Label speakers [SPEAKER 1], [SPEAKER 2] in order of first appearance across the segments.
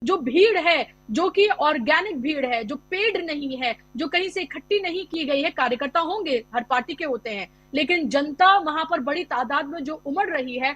[SPEAKER 1] जो भीड़ है, जो कि ऑर्गेनिक भीड़ है, जो पेड नहीं है, जो कहीं से इकट्ठी नहीं की गई है, कार्यकर्ता होंगे, हर पार्टी के होते हैं, लेकिन जनता वहां पर बड़ी तादाद में जो उमड़ रही है,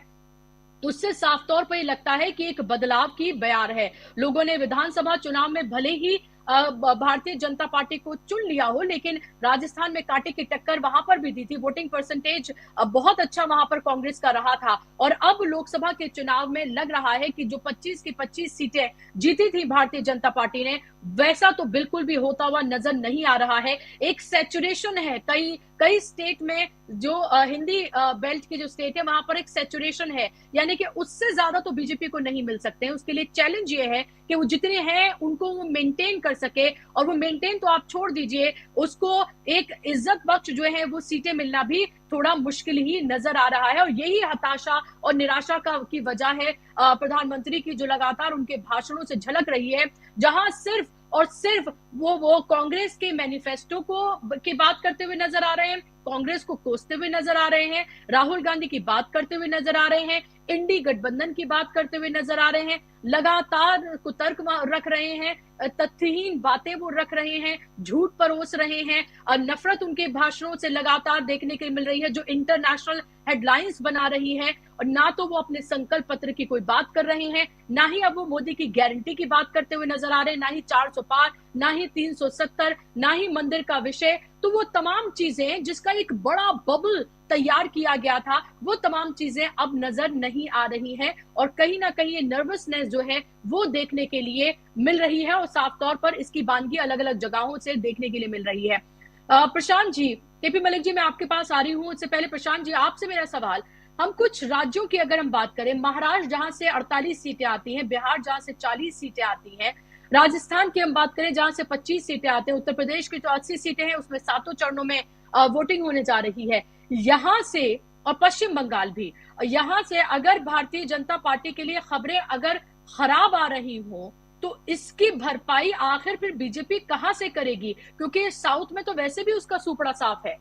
[SPEAKER 1] उससे साफ तौर पर ये लगता है कि एक बदलाव की बयार है। लोगों ने विधानसभा चुनाव में भले ही भारतीय जनता पार्टी को चुन लिया हो, लेकिन राजस्थान में कांटे की टक्कर वहां पर भी दी थी। वोटिंग परसेंटेज बहुत अच्छा वहां पर कांग्रेस का रहा था, और अब लोकसभा के चुनाव में लग रहा है कि जो 25 की 25 सीटें जीती थी भारतीय जनता पार्टी ने, वैसा तो बिल्कुल भी होता हुआ नजर नहीं आ रहा है। एक सैचुरेशन है कई कई स्टेट में, जो हिंदी बेल्ट की जो स्टेट है वहां पर एक सैचुरेशन है, यानी कि उससे ज्यादा तो बीजेपी को नहीं मिल सकते हैं। उसके लिए चैलेंज ये है कि वो जितने हैं उनको वो मेंटेन कर सके, और वो मेंटेन तो आप छोड़ दीजिए, उसको एक इज्जत बख्श जो है वो सीटें मिलना भी थोड़ा मुश्किल ही नजर आ रहा है। और यही हताशा और निराशा की वजह है प्रधानमंत्री की, जो लगातार उनके भाषणों से झलक रही है, जहां सिर्फ और सिर्फ वो कांग्रेस के मैनिफेस्टो को की बात करते हुए नजर आ रहे हैं, कांग्रेस को कोसते हुए नजर आ रहे हैं, राहुल गांधी की बात करते हुए नजर आ रहे हैं, इंडी गठबंधन की बात करते हुए नजर आ रहे हैं, लगातार कुतर्क रख रहे हैं, तथ्यहीन बातें वो रख रहे हैं, झूठ परोस रहे हैं, और नफरत उनके भाषणों से लगातार देखने के लिए मिल रही है, जो इंटरनेशनल हेडलाइंस बना रही है। और ना तो वो अपने संकल्प पत्र की कोई बात कर रहे हैं, ना ही अब वो मोदी की गारंटी की बात करते हुए नजर आ रहे हैं, ना ही 400 पार, ना ही 370, ना ही मंदिर का विषय। तो वो तमाम चीजें जिसका एक बड़ा बबल तैयार किया गया था, वो तमाम चीजें अब नजर नहीं आ रही हैं, और कहीं ना कहीं ये नर्वसनेस जो है वो देखने के लिए मिल रही है, और साफ तौर पर इसकी बानगी अलग अलग जगहों से देखने के लिए मिल रही है। प्रशांत जी, केपी मलिक जी, मैं आपके पास आ रही हूं। उससे पहले प्रशांत जी, आपसे मेरा सवाल, हम कुछ राज्यों की अगर हम बात करें, महाराष्ट्र जहां से 48 सीटें आती हैं, बिहार जहां से 40 सीटें आती हैं, राजस्थान की हम बात करें जहां से 25 सीटें आते हैं, उत्तर प्रदेश की जो 80 सीटें हैं उसमें सातों चरणों में वोटिंग होने जा रही है, यहां से, और पश्चिम बंगाल भी, यहां से अगर भारतीय जनता पार्टी के लिए खबरें अगर खराब आ रही हो, तो इसकी भरपाई आखिर फिर बीजेपी कहां से करेगी? क्योंकि साउथ में तो वैसे भी उसका सुपड़ा साफ है।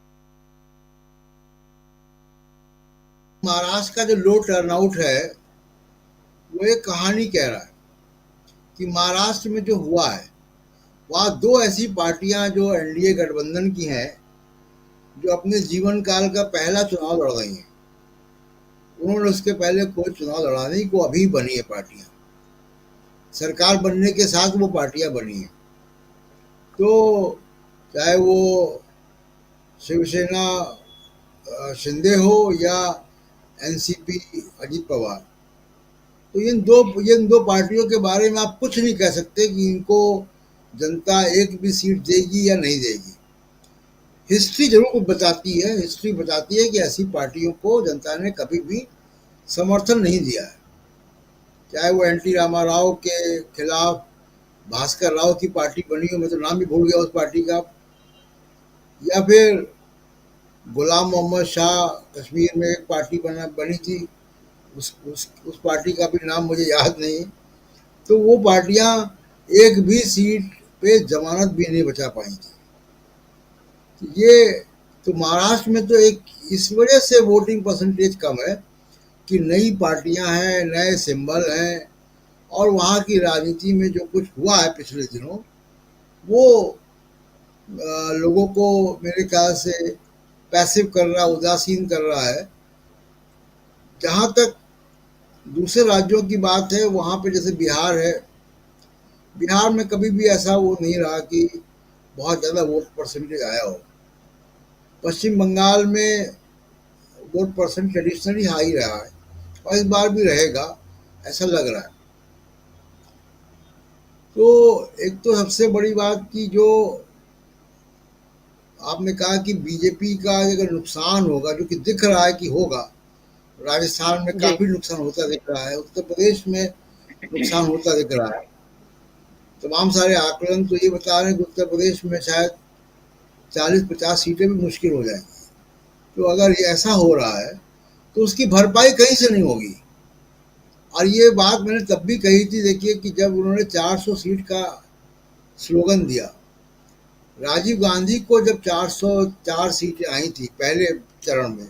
[SPEAKER 2] महाराष्ट्र का जो लो टर्नआउट है वो एक कहानी कह रहा है कि महाराष्ट्र में जो हुआ है, वहाँ दो ऐसी पार्टियां जो एनडीए गठबंधन की हैं, जो अपने जीवन काल का पहला चुनाव लड़ रही हैं। उन्होंने उसके पहले कोई चुनाव लड़ा नहीं, को अभी बनी है पार्टियां, सरकार बनने के साथ वो पार्टियां बनी हैं। तो चाहे वो शिवसेना शिंदे हो या एनसीपी अजीत पवार, तो इन दो पार्टियों के बारे में आप कुछ नहीं कह सकते कि इनको जनता एक भी सीट देगी या नहीं देगी। हिस्ट्री जरूर बताती है कि ऐसी पार्टियों को जनता ने कभी भी समर्थन नहीं दिया है। चाहे वो एन टी रामाराव के खिलाफ भास्कर राव की पार्टी बनी हो, मैं तो नाम भी भूल गया उस पार्टी का, या फिर गुलाम मोहम्मद शाह कश्मीर में एक पार्टी बनी थी, उस पार्टी का भी नाम मुझे याद नहीं। तो वो पार्टियां एक भी सीट पे जमानत भी नहीं बचा पाई थी। तो ये तो महाराष्ट्र में तो एक इस वजह से वोटिंग परसेंटेज कम है कि नई पार्टियां हैं, नए सिंबल हैं, और वहाँ की राजनीति में जो कुछ हुआ है पिछले दिनों, वो लोगों को मेरे ख्याल से पैसिव कर रहा, उदासीन कर रहा है। जहाँ तक दूसरे राज्यों की बात है, वहाँ पे जैसे बिहार है, बिहार में कभी भी ऐसा वो नहीं रहा कि बहुत ज़्यादा वोट परसेंटेज आया हो। पश्चिम बंगाल में वोट परसेंट ट्रेडिशनली हाई रहा है, और इस बार भी रहेगा, ऐसा लग रहा है। तो एक तो सबसे बड़ी बात की जो आपने कहा कि बीजेपी का अगर नुकसान होगा, जो कि दिख रहा है कि होगा, राजस्थान में
[SPEAKER 1] जी।
[SPEAKER 2] काफी नुकसान होता दिख रहा है, उत्तर प्रदेश में नुकसान होता दिख रहा है। तमाम सारे आकलन तो ये बता रहे हैं कि उत्तर प्रदेश में शायद 40-50 सीटें भी मुश्किल हो जाएंगी। तो अगर ये ऐसा हो रहा है तो उसकी भरपाई कहीं से नहीं होगी। और ये बात मैंने तब भी कही थी, देखिए, कि जब उन्होंने 400 सीट का स्लोगन दिया, राजीव गांधी को जब 404 सीटें आई थी पहले चरण में,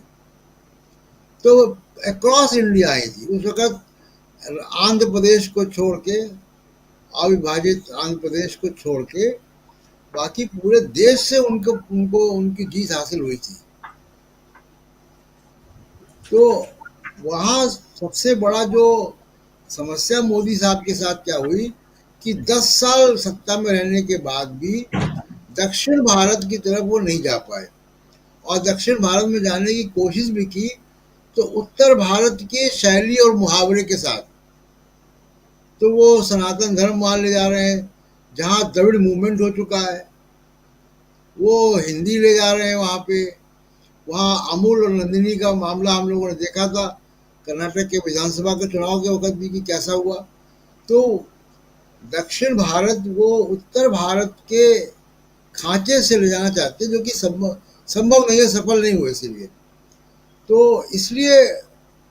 [SPEAKER 2] तो अक्रॉस इंडिया आई थी उस वक्त, आंध्र प्रदेश को छोड़ के, अविभाजित आंध्र प्रदेश को छोड़ के बाकी पूरे देश से उनको उनको उनकी जीत हासिल हुई थी। तो वहाँ सबसे बड़ा जो समस्या मोदी साहब के साथ क्या हुई कि 10 साल सत्ता में रहने के बाद भी दक्षिण भारत की तरफ वो नहीं जा पाए, और दक्षिण भारत में जाने की कोशिश भी की तो उत्तर भारत के शैली और मुहावरे के साथ। तो वो सनातन धर्म मान ले जा रहे हैं, जहाँ द्रविड़ मूवमेंट हो चुका है, वो हिंदी ले जा रहे हैं वहाँ पे। वहाँ अमूल और नंदिनी का मामला हम लोगों ने देखा था कर्नाटक के विधानसभा के चुनाव के वक्त भी कि कैसा हुआ। तो दक्षिण भारत वो उत्तर भारत के खांचे से ले जाना चाहते, जो कि संभव नहीं है, सफल नहीं हुए इसीलिए। तो इसलिए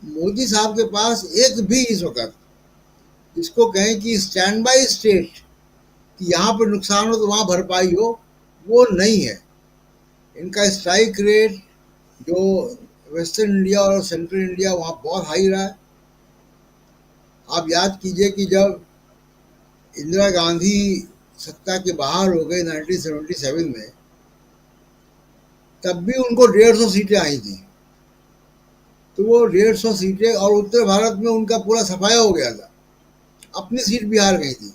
[SPEAKER 2] मोदी साहब के पास एक भी इस वक्त जिसको कहें कि स्टैंड बाई स्टेट, कि यहाँ पर नुकसान हो तो वहाँ भरपाई हो, वो नहीं है। इनका स्ट्राइक रेट जो वेस्टर्न इंडिया और सेंट्रल इंडिया वहाँ बहुत हाई रहा है। आप याद कीजिए कि जब इंदिरा गांधी सत्ता के बाहर हो गए 1977 में, तब भी उनको 150 सीटें आई थी। तो वो 150 सीटें, और उत्तर भारत में उनका पूरा सफाया हो गया था, अपनी सीट बिहार गई थी।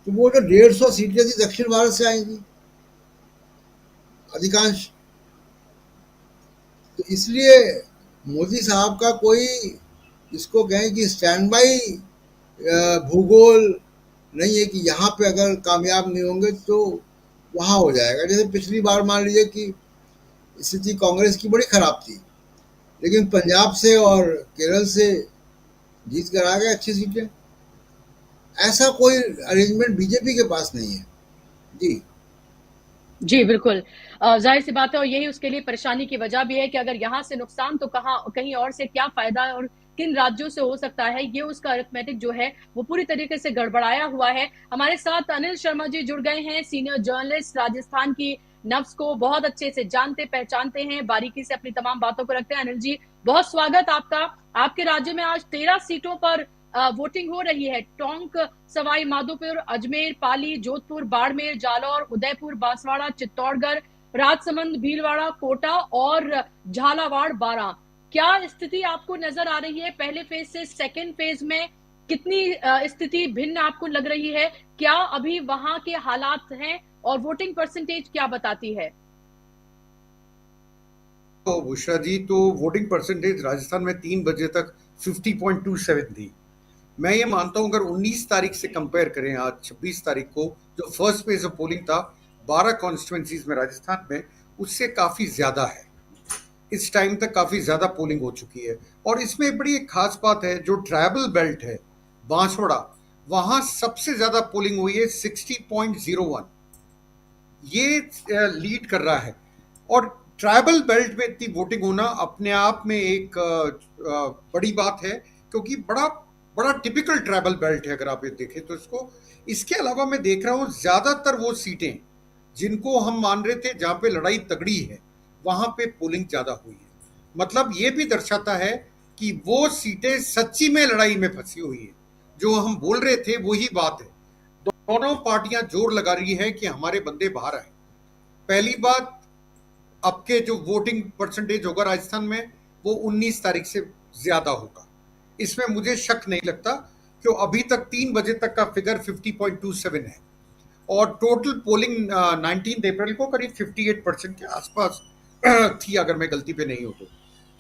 [SPEAKER 2] तो वो जो 150 सीटें थी दक्षिण भारत से आई थी अधिकांश। तो इसलिए मोदी साहब का कोई इसको कहें कि स्टैंड बाई भूगोल नहीं है कि यहाँ पे अगर कामयाब नहीं होंगे तो वहाँ हो जाएगा। जैसे पिछली बार मान लीजिए कि स्थिति कांग्रेस की बड़ी खराब थी, लेकिन पंजाब से और केरल से जीत कर आ गए अच्छी सीटें। ऐसा कोई अरेंजमेंट बीजेपी के पास नहीं है। जी
[SPEAKER 1] जी बिल्कुल, जाहिर सी बात है, और यही उसके लिए परेशानी की वजह भी है कि अगर यहाँ से नुकसान तो कहाँ कहीं और से क्या फायदा है और किन राज्यों से हो सकता है, ये उसका अरिथमेटिक जो है वो पूरी तरीके से गड़बड़ाया हुआ है। हमारे साथ अनिल शर्मा जी जुड़ गए हैं, सीनियर जर्नलिस्ट, राजस्थान की नब्ज को बहुत अच्छे से जानते पहचानते हैं, बारीकी से अपनी तमाम बातों को रखते हैं। अनिल जी, बहुत स्वागत आपका। आपके राज्य में आज 13 सीटों पर वोटिंग हो रही है। टोंक, सवाई माधोपुर, अजमेर, पाली, जोधपुर, बाड़मेर, जालौर, उदयपुर, बांसवाड़ा, चित्तौड़गढ़, राजसमंद, भीलवाड़ा, कोटा और झालावाड़, बारां। क्या स्थिति आपको नजर आ रही है पहले फेज से सेकेंड फेज में? कितनी स्थिति भिन्न आपको लग रही है? क्या अभी वहां के हालात हैं और वोटिंग परसेंटेज क्या बताती है?
[SPEAKER 3] तो बुशरा जी, तो वोटिंग परसेंटेज राजस्थान में 3 बजे तक 50.27 थी। मैं ये मानता हूं अगर 19 तारीख से कंपेयर करें आज 26 तारीख को, जो फर्स्ट फेज ऑफ पोलिंग था 12 कॉन्स्टिट्यूंसीज में राजस्थान में, उससे काफी ज्यादा है। इस टाइम तक काफी ज्यादा पोलिंग हो चुकी है। और इसमें बड़ी एक खास बात है, जो ट्राइबल बेल्ट है बांसवाड़ा, वहां सबसे ज्यादा पोलिंग हुई है 60.01। ये लीड कर रहा है। और ट्राइबल बेल्ट में इतनी वोटिंग होना अपने आप में एक बड़ी बात है, क्योंकि बड़ा बड़ा टिपिकल ट्राइबल बेल्ट है अगर आप ये देखें तो इसको। इसके अलावा मैं देख रहा हूं ज्यादातर वो सीटें जिनको हम मान रहे थे जहां पे लड़ाई तगड़ी है, वहां पे पोलिंग ज्यादा हुई है। मतलब ये भी दर्शाता है कि वो सीटें सच्ची में लड़ाई में फंसी हुई है। जो हम बोल रहे थे वही बात है। दोनों पार्टियां जोर लगा रही है कि हमारे बंदे बाहर आए। पहली बात, अब के जो वोटिंग परसेंटेज होगा राजस्थान में वो 19 तारीख से ज्यादा होगा, इसमें मुझे शक नहीं लगता। क्यों, अभी तक 3 बजे तक का फिगर 50.27 है और टोटल पोलिंग 19 अप्रैल को करीब 58% के आसपास थी, अगर मैं गलती पे नहीं हूं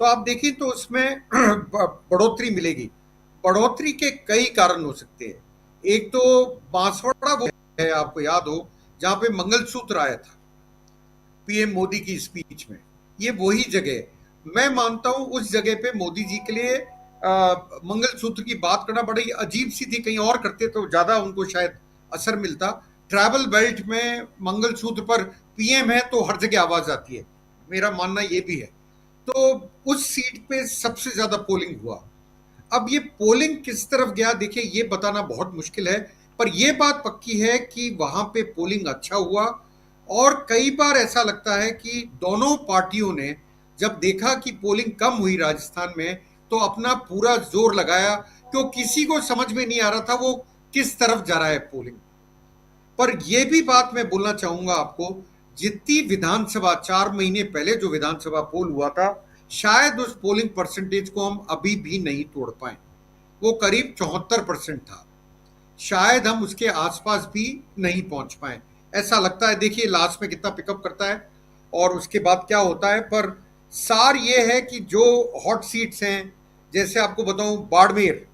[SPEAKER 3] तो आप देखिए तो उसमें बढ़ोतरी मिलेगी। बढ़ोतरी के कई कारण हो सकते हैं। एक तो बांसवाड़ा वो है, आपको याद हो, जहां पे मंगलसूत्र आया था पीएम मोदी की स्पीच में, ये वही जगह है। मैं मानता हूं उस जगह पे मोदी जी के लिए मंगलसूत्र की बात करना बड़ी अजीब सी थी। कहीं और करते तो ज्यादा उनको शायद असर मिलता। ट्रैवल बेल्ट में मंगलसूत्र पर पीएम है तो हर जगह आवाज आती है, मेरा मानना ये भी है। तो उस सीट पे सबसे ज्यादा पोलिंग हुआ। अब ये पोलिंग किस तरफ गया, देखिए ये बताना बहुत मुश्किल है, पर यह बात पक्की है कि वहां पे पोलिंग अच्छा हुआ। और कई बार ऐसा लगता है कि दोनों पार्टियों ने जब देखा कि पोलिंग कम हुई राजस्थान में, तो अपना पूरा जोर लगाया। क्यों, किसी को समझ में नहीं आ रहा था वो किस तरफ जा रहा है पोलिंग। पर यह भी बात मैं बोलना चाहूंगा आपको, जितनी विधानसभा 4 महीने पहले जो विधानसभा पोल हुआ था, शायद उस पोलिंग परसेंटेज को हम अभी भी नहीं तोड़ पाए। वो करीब 74% था, शायद हम उसके आसपास भी नहीं पहुंच पाए, ऐसा लगता है। देखिए लास्ट में कितना पिकअप करता है और उसके बाद क्या होता है। पर सार ये है कि जो हॉट सीट्स हैं, जैसे आपको बताऊं बाड़मेर,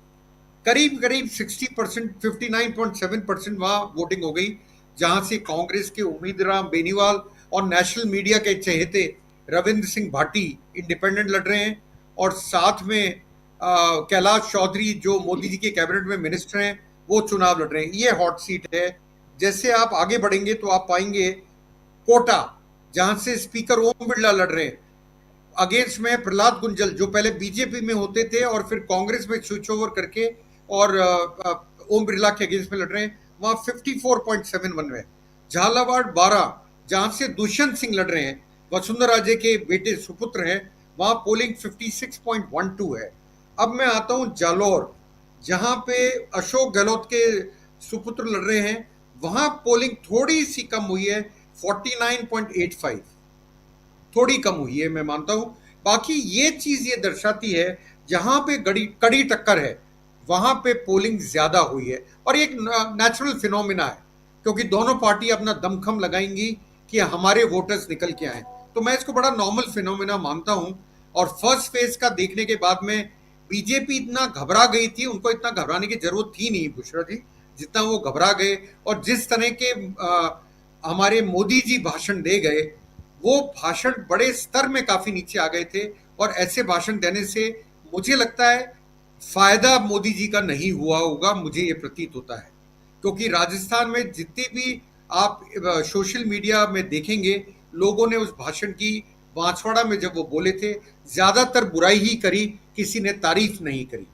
[SPEAKER 3] करीब करीब 60%, 59.7% वहां वोटिंग हो गई, जहां से कांग्रेस के उम्मीदवार बेनीवाल और नेशनल मीडिया के चहेते रविंद्र सिंह भाटी इंडिपेंडेंट लड़ रहे हैं, और साथ में कैलाश चौधरी जो मोदी जी के कैबिनेट में मिनिस्टर हैं वो चुनाव लड़ रहे हैं। ये हॉट सीट है। जैसे आप आगे बढ़ेंगे तो आप पाएंगे कोटा, जहां से स्पीकर ओम बिरला लड़ रहे हैं, अगेंस्ट में प्रहलाद गुंजल जो पहले बीजेपी में होते थे और फिर कांग्रेस में स्विच ओवर करके और ओम बिरला के अगेंस्ट में लड़ रहे हैं, वहां 54.71 है। झालावाड़ 12, जहां से दुष्यंत सिंह लड़ रहे हैं, वसुंधरा राजे के बेटे सुपुत्र हैं, वहां पोलिंग 56.12 है। अब मैं आता हूं जालौर, जहां पे अशोक गहलोत के सुपुत्र लड़ रहे हैं, वहां पोलिंग थोड़ी सी कम हुई है, 49.85, थोड़ी कम हुई है, मैं मानता हूं। बाकी ये चीज ये दर्शाती है जहां पे कड़ी टक्कर है वहां पे पोलिंग ज्यादा हुई है, और एक नेचुरल फिनोमिना है, क्योंकि दोनों पार्टी अपना दमखम लगाएंगी कि हमारे वोटर्स निकल के आए। तो मैं इसको बड़ा नॉर्मल फिनोमिना मानता हूं। और फर्स्ट फेज का देखने के बाद में बीजेपी इतना घबरा गई थी, उनको इतना घबराने की जरूरत थी नहीं बुशरा जी, जितना वो घबरा गए। और जिस तरह के हमारे मोदी जी भाषण दे गए, वो भाषण बड़े स्तर में काफी नीचे आ गए थे, और ऐसे भाषण देने से मुझे लगता है फायदा मोदी जी का नहीं हुआ होगा, मुझे ये प्रतीत होता है। क्योंकि राजस्थान में जितनी भी आप सोशल मीडिया में देखेंगे, लोगों ने उस भाषण की, बांसवाड़ा में जब वो बोले थे, ज्यादातर बुराई ही करी, किसी ने तारीफ नहीं करी।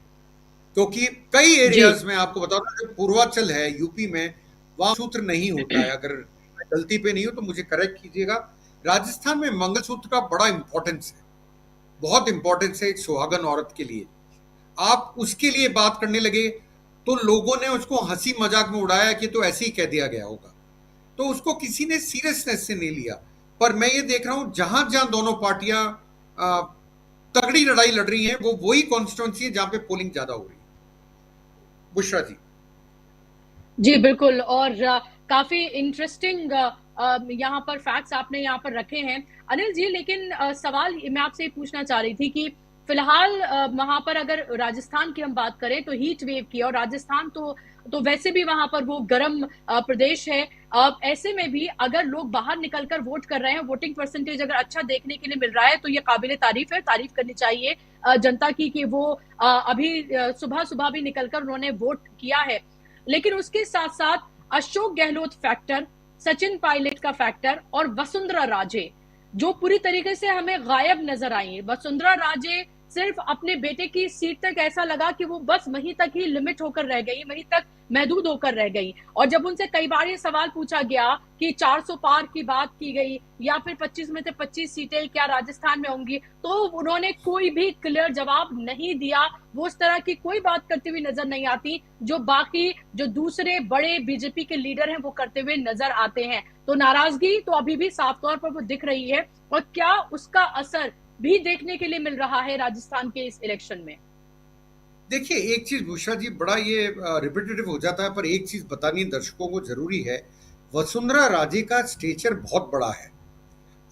[SPEAKER 3] क्योंकि कई एरियाज में आपको बता दूं, जो पूर्वांचल है यूपी में, वहां सूत्र नहीं होता है। अगर गलती पे नहीं हो तो मुझे करेक्ट कीजिएगा। राजस्थान में मंगलसूत्र का बड़ा इंपॉर्टेंस है, बहुत इंपॉर्टेंस है एक सुहागन औरत के लिए। आप उसके लिए बात करने लगे तो लोगों ने उसको हंसी मजाक में उड़ाया कि तो ऐसे ही कह दिया गया होगा, तो उसको किसी ने सीरियसनेस से नहीं लिया। पर मैं ये देख रहा हूं जहां जहां दोनों पार्टियां तगड़ी लड़ाई लड़ रही हैं, वो वही कॉन्स्टिट्यूंसी है जहां पे पोलिंग ज्यादा हो रही है। बुशरा जी।
[SPEAKER 1] जी बिल्कुल, और काफी इंटरेस्टिंग यहाँ पर फैक्ट्स आपने यहाँ पर रखे हैं अनिल जी। लेकिन सवाल मैं आपसे ये पूछना चाह रही थी कि फिलहाल वहां पर अगर राजस्थान की हम बात करें तो हीट वेव की, और राजस्थान तो वैसे भी वहां पर वो गर्म प्रदेश है। ऐसे में भी अगर लोग बाहर निकलकर वोट कर रहे हैं, वोटिंग परसेंटेज अगर अच्छा देखने के लिए मिल रहा है, तो ये काबिले तारीफ है, तारीफ करनी चाहिए जनता की कि वो अभी सुबह सुबह भी निकलकर उन्होंने वोट किया है। लेकिन उसके साथ साथ अशोक गहलोत फैक्टर, सचिन पायलट का फैक्टर, और वसुंधरा राजे जो पूरी तरीके से हमें गायब नजर आई है। वसुंधरा राजे सिर्फ अपने बेटे की सीट तक ऐसा लगा कि वो बस वहीं तक ही लिमिट होकर रह गई, वहीं तक महदूद होकर रह गई। और जब उनसे कई बार ये सवाल पूछा गया कि 400 पार की बात की गई, या फिर 25 में से 25 सीटें क्या राजस्थान में होंगी, तो उन्होंने कोई भी क्लियर जवाब नहीं दिया। वो उस तरह की कोई बात करती हुई नजर नहीं आती जो बाकी जो दूसरे बड़े बीजेपी के लीडर हैं वो करते हुए नजर आते हैं। तो नाराजगी तो अभी भी साफ तौर पर वो दिख रही है, और क्या उसका असर भी देखने के लिए मिल रहा है राजस्थान के इस इलेक्शन में?
[SPEAKER 3] देखिए एक चीज बुशरा जी, बड़ा ये रिपीटेटिव हो जाता है, पर एक चीज बतानी दर्शकों को जरूरी है। वसुंधरा राजे का स्टेचर बहुत बड़ा है।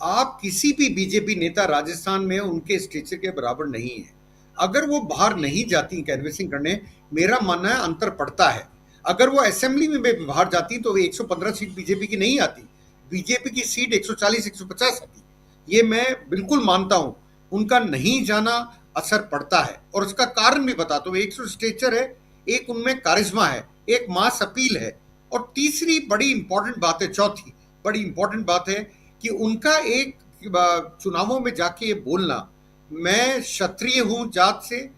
[SPEAKER 3] आप किसी भी बीजेपी नेता राजस्थान में उनके स्टेचर के बराबर नहीं है। अगर वो बाहर नहीं जाती कैनवेसिंग करने, मेरा मानना है अंतर पड़ता है। अगर वो असेंबली में बाहर जाती तो 115 सीट बीजेपी की नहीं आती, बीजेपी की सीट 140 150 आती। ये मैं बिल्कुल मानता हूं, उनका नहीं जाना असर पड़ता है, और उसका कारण भी बताता हूं। एक स्टेचर है, एक उनमें कारिश्मा है, एक मास अपील है, और तीसरी बड़ी इंपॉर्टेंट बात है, चौथी बड़ी इंपॉर्टेंट बात है कि उनका एक चुनावों में जाके ये बोलना, मैं क्षत्रिय हूं जाट से,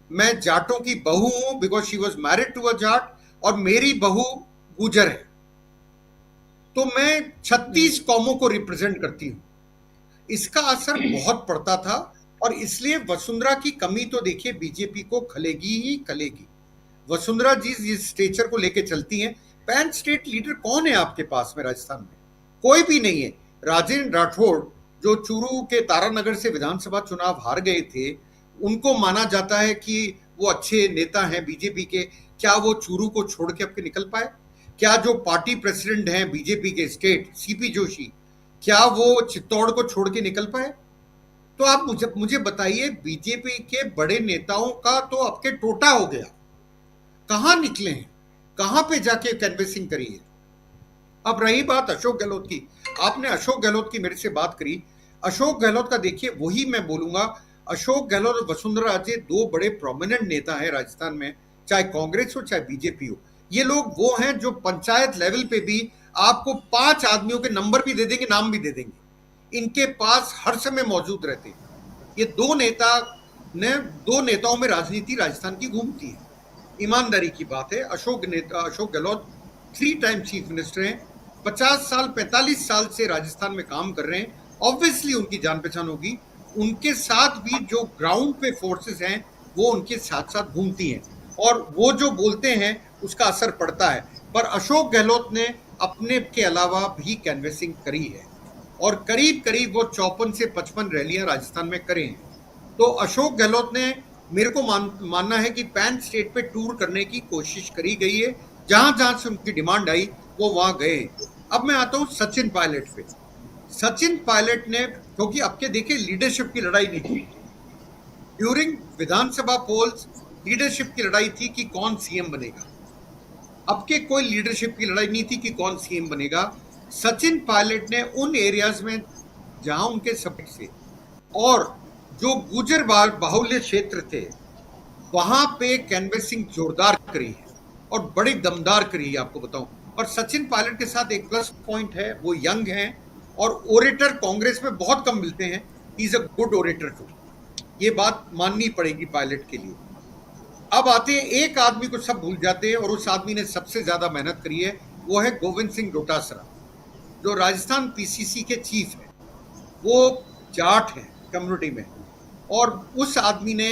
[SPEAKER 3] मैं जाटों की बहू हूं because she was married to a Jat, और मेरी बहू गुजर है, तो मैं 36 कौमों को रिप्रेजेंट करती हूं। इसका असर बहुत पड़ता था, और इसलिए वसुंधरा की कमी तो देखिए बीजेपी को खलेगी ही खलेगी। वसुंधरा जी जिस स्टेचर को लेके चलती हैं, पैन स्टेट लीडर कौन है आपके पास में राजस्थान में? कोई भी नहीं है। राजेंद्र राठौड़ जो चूरू के तारानगर से विधानसभा चुनाव हार गए थे, उनको माना जाता है कि वो अच्छे नेता हैं बीजेपी के। क्या वो चूरू को छोड़ के अब के निकल पाए? क्या जो पार्टी प्रेसिडेंट हैं बीजेपी के स्टेट, सीपी जोशी, क्या वो चित्तौड़ को छोड़ के निकल पाए? तो आप मुझे बताइए, बीजेपी के बड़े नेताओं का तो अब के टोटा हो गया, कहां निकले हैं, कहां पे जाके कैनवेसिंग करी है? अब रही बात अशोक गहलोत की, आपने अशोक गहलोत की मेरे से बात करी। अशोक गहलोत का देखिए, वही मैं बोलूंगा, अशोक गहलोत और वसुंधरा राजे दो बड़े प्रोमिनेंट नेता हैं राजस्थान में, चाहे कांग्रेस हो चाहे बीजेपी हो। ये लोग वो हैं जो पंचायत लेवल पे भी आपको 5 आदमियों के नंबर भी दे देंगे, नाम भी दे देंगे, इनके पास हर समय मौजूद रहते हैं। ये दो नेताओं में राजनीति राजस्थान की घूमती है। ईमानदारी की बात है, Ashok Gehlot 3 time chief minister हैं, 50 साल 45 साल से राजस्थान में काम कर रहे हैं। ऑब्वियसली उनकी जान पहचान होगी, उनके साथ भी जो ग्राउंड पे फोर्सेस हैं वो उनके साथ साथ घूमती हैं, और वो जो बोलते हैं उसका असर पड़ता है। पर अशोक गहलोत ने अपने के अलावा भी कैनवेसिंग करी है, और करीब करीब वो 54 से 55 रैलियां राजस्थान में करें हैं। तो अशोक गहलोत ने, मेरे को मानना है कि पैन स्टेट पे टूर करने की कोशिश करी गई है, जहां जहां से उनकी डिमांड आई वो वहां गए। अब मैं आता हूं सचिन पायलट पे। सचिन पायलट ने, क्योंकि अब के देखिए लीडरशिप की लड़ाई नहीं थी ड्यूरिंग विधानसभा पोल्स, लीडरशिप की लड़ाई थी कि कौन सीएम बनेगा। अब के कोई लीडरशिप की लड़ाई नहीं थी कि कौन सीएम बनेगा। सचिन पायलट ने उन एरियाज में जहां उनके सपोर्ट से, और जो गुजर बाहुल्य क्षेत्र थे, वहां पे कैनवेसिंग जोरदार करी है और बड़ी दमदार करी है, आपको बताऊं। और सचिन पायलट के साथ एक प्लस पॉइंट है, वो यंग हैं और ओरेटर कांग्रेस में बहुत कम मिलते हैं। He is a good orator too, ये बात माननी पड़ेगी पायलट के लिए। अब आते हैं, एक आदमी को सब भूल जाते हैं और उस आदमी ने सबसे ज्यादा मेहनत करी है, वो है गोविंद सिंह डोटासरा, जो राजस्थान पीसीसी के चीफ है। वो जाट है कम्युनिटी में, और उस आदमी ने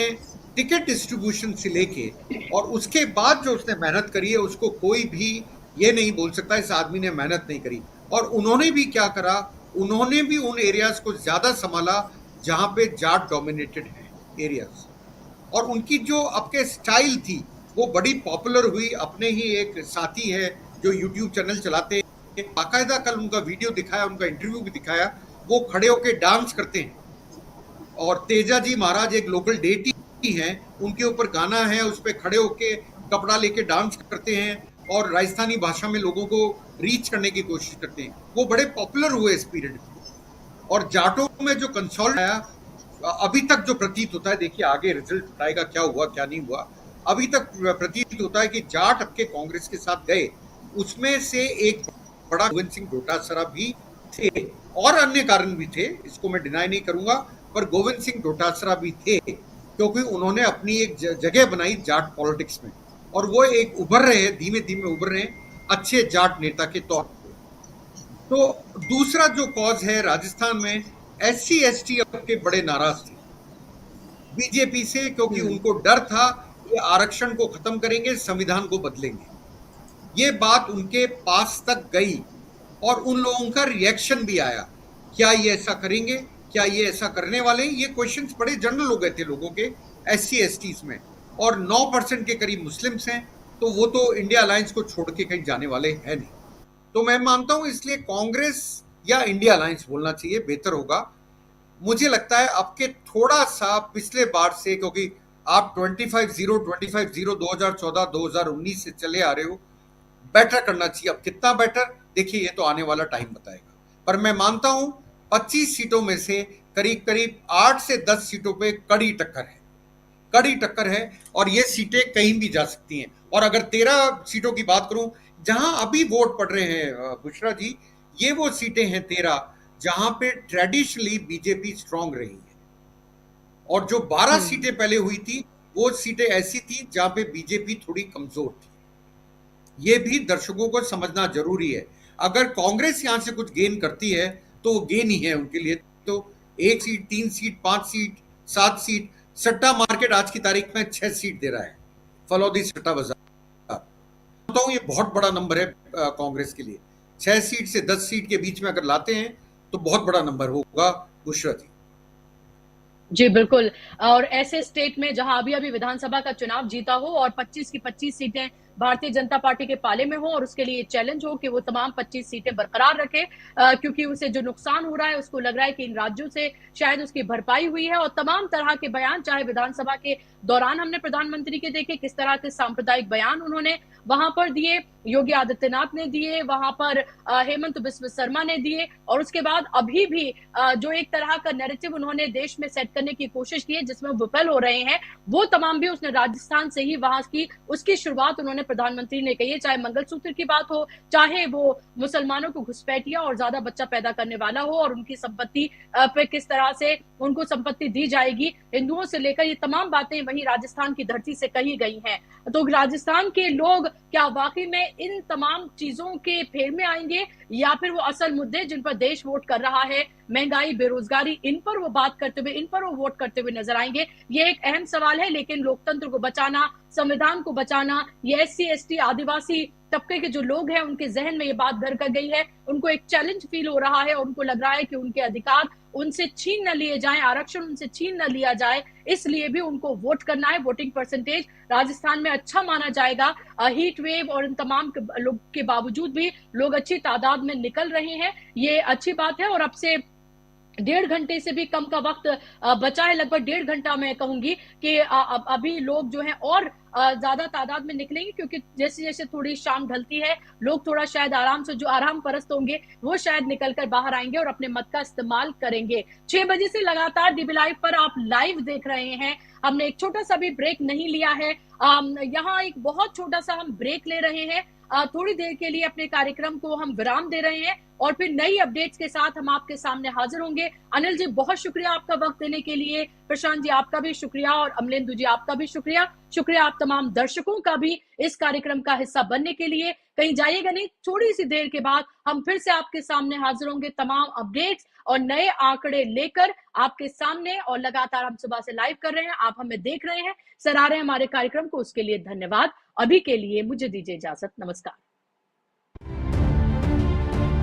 [SPEAKER 3] टिकट डिस्ट्रीब्यूशन से लेके और उसके बाद जो उसने मेहनत करी है, उसको कोई भी ये नहीं बोल सकता इस आदमी ने मेहनत नहीं करी। और उन्होंने भी क्या करा, उन्होंने भी उन एरियाज को ज्यादा संभाला जहां पे जाट डोमिनेटेड है एरियाज, और उनकी जो आपके स्टाइल थी वो बड़ी पॉपुलर हुई। अपने ही एक साथी है जो यूट्यूब चैनल चलाते हैं, बाकायदा कल उनका वीडियो दिखाया, उनका इंटरव्यू भी दिखाया, वो खड़े होके डांस करते हैं। और तेजा जी महाराज एक लोकल डेटी हैं, उनके ऊपर गाना है, उस पर खड़े होके कपड़ा लेके डांस करते हैं और राजस्थानी भाषा में लोगों को रीच करने की कोशिश करते हैं। वो बड़े पॉपुलर हुए इस पीरियड में। और जाटों में जो कंसोल्ट आया, अभी तक जो प्रतीत होता है, देखिए आगे रिजल्ट आएगा क्या हुआ क्या नहीं हुआ, अभी तक प्रतीत होता है कि जाट अब के कांग्रेस के साथ गए। उसमें से एक बड़ा गोविंद सिंह डोटासरा भी थे, और अन्य कारण भी थे, इसको मैं डिनाई नहीं करूंगा, पर गोविंद सिंह डोटासरा भी थे, क्योंकि उन्होंने अपनी एक जगह बनाई जाट पॉलिटिक्स में, और वो एक उभर रहे हैं, धीमे धीमे उभर रहे हैं अच्छे जाट नेता के तौर पर। तो दूसरा जो कॉज है, राजस्थान में SC ST के बड़े नाराज थे बीजेपी से, क्योंकि उनको डर था कि आरक्षण को खत्म करेंगे, संविधान को बदलेंगे। ये बात उनके पास तक गई और उन लोगों का रिएक्शन भी आया, क्या ये ऐसा करेंगे, क्या ये ऐसा करने वाले हैं। ये क्वेश्चंस बड़े जनरल हो गए थे लोगों के SC STs में, और 9% के करीब मुस्लिम्स हैं, तो वो तो इंडिया अलायंस को छोड़ के कहीं जाने वाले हैं नहीं। तो मैं मानता हूं इसलिए कांग्रेस या इंडिया अलायंस बोलना चाहिए, बेहतर होगा। मुझे लगता है अब के थोड़ा सा पिछले बार से, क्योंकि आप 25-0 2014-2019 से चले आ रहे हो, बेटर करना चाहिए। अब कितना बेटर, देखिए ये तो आने वाला टाइम बताएगा। पर मैं मानता हूं 25 सीटों में से करीब करीब 8 से 10 सीटों पे कड़ी टक्कर है, और ये सीटें कहीं भी जा सकती हैं। और अगर 13 सीटों की बात करूं, जहां अभी वोट पड़ रहे हैं बुशरा जी, ये वो सीटें हैं 13 जहां पे ट्रेडिशनली बीजेपी स्ट्रांग रही है, और जो 12 सीटें पहले हुई थी वो सीटें ऐसी थी जहां पे बीजेपी थोड़ी कमजोर थी। ये भी दर्शकों को समझना जरूरी है। अगर कांग्रेस यहां से कुछ गेन करती है तो गेन ही है उनके लिए। तो 1 सीट, 3 सीट, 5 सीट, 7 सीट, सट्टा मार्केट आज की तारीख में 6 सीट दे रहा है, फलौदी सट्टा बाजार। मानता हूं ये बहुत बड़ा नंबर है कांग्रेस के लिए। 6 सीट से 10 सीट के बीच में अगर लाते हैं तो बहुत बड़ा नंबर होगा बुशरा जी।
[SPEAKER 1] जी बिल्कुल। और ऐसे स्टेट में जहां अभी अभी विधानसभा का चुनाव जीता हो और 25 की 25 सीटें भारतीय जनता पार्टी के पाले में हो और उसके लिए चैलेंज हो कि वो तमाम 25 सीटें बरकरार रखे, क्योंकि उसे जो नुकसान हो रहा है उसको लग रहा है कि इन राज्यों से शायद उसकी भरपाई हुई है। और तमाम तरह के बयान, चाहे विधानसभा के दौरान हमने प्रधानमंत्री के देखे किस तरह के सांप्रदायिक बयान उन्होंने वहां पर दिए, योगी आदित्यनाथ ने दिए, वहां पर हेमंत बिस्व शर्मा ने दिए, और उसके बाद अभी भी जो एक तरह का नैरेटिव उन्होंने देश में सेट करने की कोशिश की है जिसमें वो विफल हो रहे हैं, वो तमाम भी उसने राजस्थान से ही वहां की उसकी शुरुआत उन्होंने प्रधानमंत्री ने कही है। चाहे मंगलसूत्र की बात हो, चाहे वो मुसलमानों को घुसपैठिया और ज्यादा बच्चा पैदा करने वाला हो और उनकी संपत्ति पे किस तरह से उनको संपत्ति दी जाएगी हिंदुओं से लेकर, ये तमाम बातें वही राजस्थान की धरती से कही गई हैं। तो राजस्थान के लोग क्या वाकई में इन तमाम चीजों के फेर में आएंगे, या फिर वो असल मुद्दे जिन पर देश वोट कर रहा है, महंगाई, बेरोजगारी, इन पर वो बात करते हुए, इन पर वो वोट करते हुए नजर आएंगे? ये एक अहम सवाल है। लेकिन लोकतंत्र को बचाना, संविधान को बचाना, ये SC ST आदिवासी तबके के जो लोग हैं उनके जहन में ये बात घर कर गई है, उनको एक चैलेंज फील हो रहा है और उनको लग रहा है कि उनके अधिकार उनसे छीन न लिए जाएं, आरक्षण उनसे छीन न लिया जाए, इसलिए भी उनको वोट करना है। वोटिंग परसेंटेज राजस्थान में अच्छा माना जाएगा। हीट वेव और इन तमाम लोग के बावजूद भी लोग अच्छी तादाद में निकल रहे हैं, ये अच्छी बात है। और अब से 1.5 घंटे से भी कम का वक्त बचा है, लगभग 1.5 घंटा मैं कहूंगी कि अभी लोग जो है और ज्यादा तादाद में निकलेंगे, क्योंकि जैसे जैसे थोड़ी शाम ढलती है लोग थोड़ा शायद आराम से, जो आराम परस्त होंगे वो शायद निकलकर बाहर आएंगे और अपने मत का इस्तेमाल करेंगे। 6 बजे से लगातार DB लाइव पर आप लाइव देख रहे हैं। हमने एक छोटा सा भी ब्रेक नहीं लिया है, यहाँ एक बहुत छोटा सा हम ब्रेक ले रहे हैं, थोड़ी देर के लिए अपने कार्यक्रम को हम विराम दे रहे हैं और फिर नई अपडेट्स के साथ हम आपके सामने हाजिर होंगे। अनिल जी, बहुत शुक्रिया आपका वक्त देने के लिए। प्रशांत जी, आपका भी शुक्रिया, और अमलेंदु जी, आपका भी शुक्रिया। शुक्रिया आप तमाम दर्शकों का भी इस कार्यक्रम का हिस्सा बनने के लिए। कहीं जाइएगा नहीं, थोड़ी सी देर के बाद हम फिर से आपके सामने हाजिर होंगे तमाम अपडेट्स और नए आंकड़े लेकर आपके सामने। और लगातार हम सुबह से लाइव कर रहे हैं, आप हमें देख रहे हैं, सराह रहे हैं हमारे कार्यक्रम को, उसके लिए धन्यवाद। अभी के लिए मुझे दीजिए इजाजत, नमस्कार।